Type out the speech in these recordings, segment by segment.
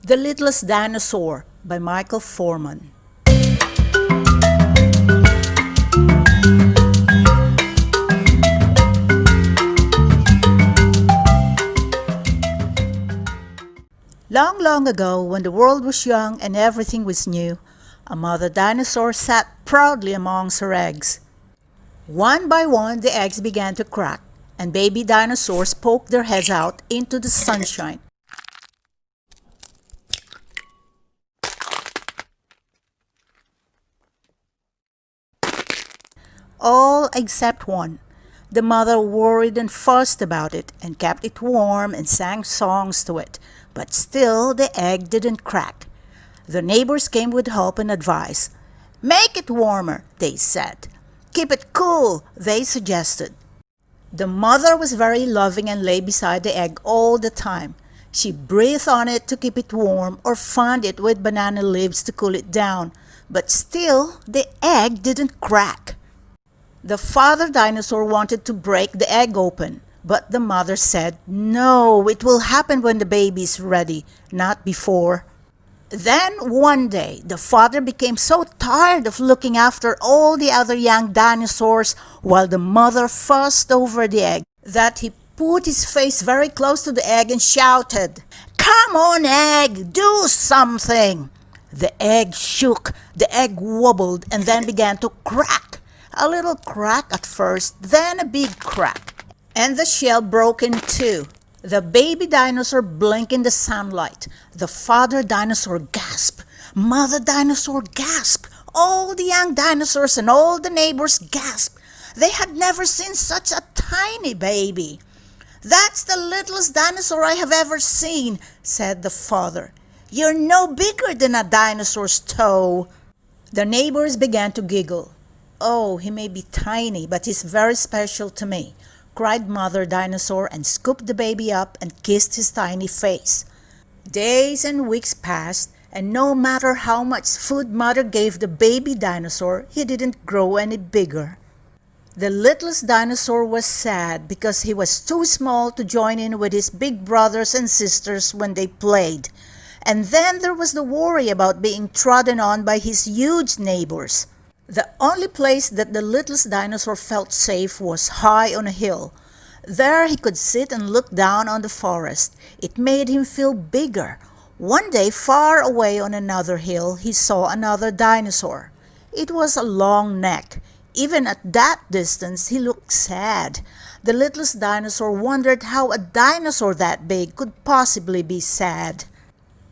The Littlest Dinosaur by Michael Foreman. Long, long ago, when the world was young and everything was new, a mother dinosaur sat proudly amongst her eggs. One by one, the eggs began to crack, and baby dinosaurs poked their heads out into the sunshine. All except one. The mother worried and fussed about it and kept it warm and sang songs to it, but still the egg didn't crack. The neighbors came with help and advice. "Make it warmer," they said. "Keep it cool," they suggested. The mother was very loving and lay beside the egg all the time. She breathed on it to keep it warm or fanned it with banana leaves to cool it down, but still the egg didn't crack. The father dinosaur wanted to break the egg open, but the mother said, "No, it will happen when the baby is ready, not before." Then one day, the father became so tired of looking after all the other young dinosaurs while the mother fussed over the egg that he put his face very close to the egg and shouted, "Come on, egg, do something!" The egg shook, the egg wobbled, and then began to crack. A little crack at first, then a big crack. And the shell broke in two. The baby dinosaur blinked in the sunlight. The father dinosaur gasped. Mother dinosaur gasped. All the young dinosaurs and all the neighbors gasped. They had never seen such a tiny baby. "That's the littlest dinosaur I have ever seen," said the father. "You're no bigger than a dinosaur's toe." The neighbors began to giggle. "Oh, he may be tiny, but he's very special to me," cried Mother Dinosaur and scooped the baby up and kissed his tiny face. Days and weeks passed, and no matter how much food Mother gave the baby dinosaur, he didn't grow any bigger. The littlest dinosaur was sad because he was too small to join in with his big brothers and sisters when they played. And then there was the worry about being trodden on by his huge neighbors. The only place that the littlest dinosaur felt safe was high on a hill. There he could sit and look down on the forest. It made him feel bigger. One day, far away on another hill, he saw another dinosaur. It was a long neck. Even at that distance, he looked sad. The littlest dinosaur wondered how a dinosaur that big could possibly be sad.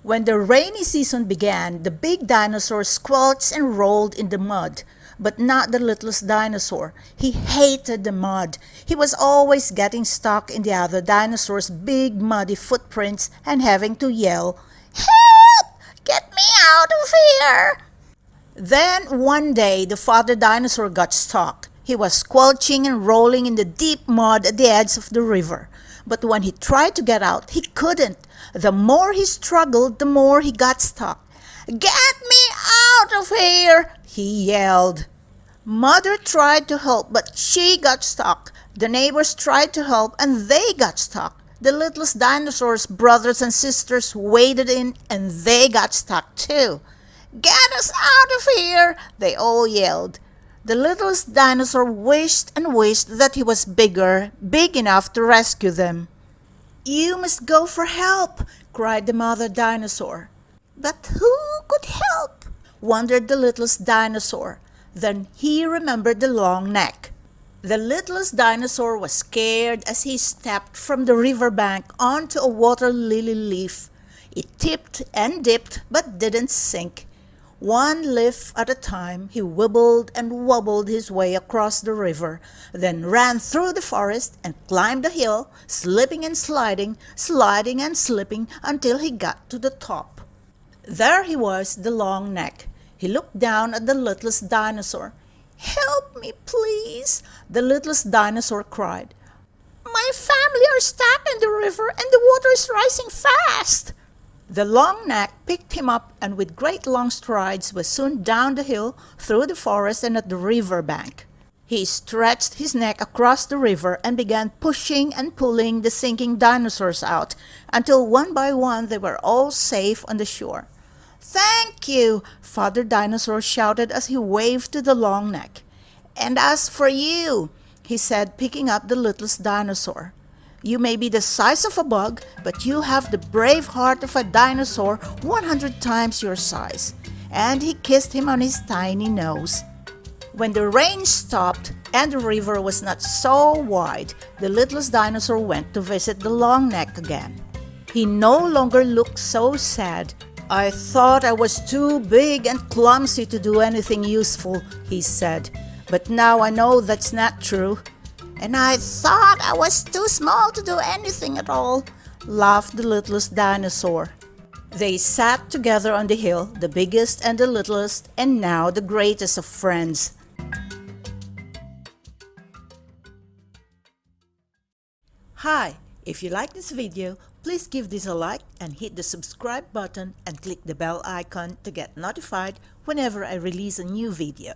When the rainy season began, the big dinosaur squelched and rolled in the mud, but not the littlest dinosaur. He hated the mud. He was always getting stuck in the other dinosaur's big muddy footprints and having to yell, "Help! Get me out of here!" Then one day the father dinosaur got stuck. He was squelching and rolling in the deep mud at the edge of the river. But when he tried to get out, he couldn't. The more he struggled, the more he got stuck. "Get me out of here!" he yelled. Mother tried to help, but she got stuck. The neighbors tried to help, and they got stuck. The littlest dinosaur's brothers and sisters waded in, and they got stuck too. "Get us out of here!" they all yelled. The littlest dinosaur wished and wished that he was big enough to rescue them. "You must go for help," cried the mother dinosaur. But who could help? Wondered the littlest dinosaur. Then he remembered the long neck. The littlest dinosaur was scared as he stepped from the riverbank onto a water lily leaf. It tipped and dipped but didn't sink. One leaf at a time, he wibbled and wobbled his way across the river, then ran through the forest and climbed a hill, slipping and sliding, sliding and slipping until he got to the top. There he was, the long neck. He looked down at the littlest dinosaur. "Help me, please," the littlest dinosaur cried. "My family are stuck in the river and the water is rising fast." The long neck picked him up and with great long strides was soon down the hill, through the forest and at the river bank. He stretched his neck across the river and began pushing and pulling the sinking dinosaurs out until one by one they were all safe on the shore. "Thank you," Father Dinosaur shouted as he waved to the long neck. "And as for you," he said, picking up the littlest dinosaur, "you may be the size of a bug, but you have the brave heart of a dinosaur 100 times your size." And he kissed him on his tiny nose. When the rain stopped and the river was not so wide, the littlest dinosaur went to visit the long neck again. He no longer looked so sad. "I thought I was too big and clumsy to do anything useful," he said. "But now I know that's not true." "And I thought I was too small to do anything at all," laughed the littlest dinosaur. They sat together on the hill, the biggest and the littlest, and now the greatest of friends. Hi, if you like this video, please give this a like and hit the subscribe button and click the bell icon to get notified whenever I release a new video.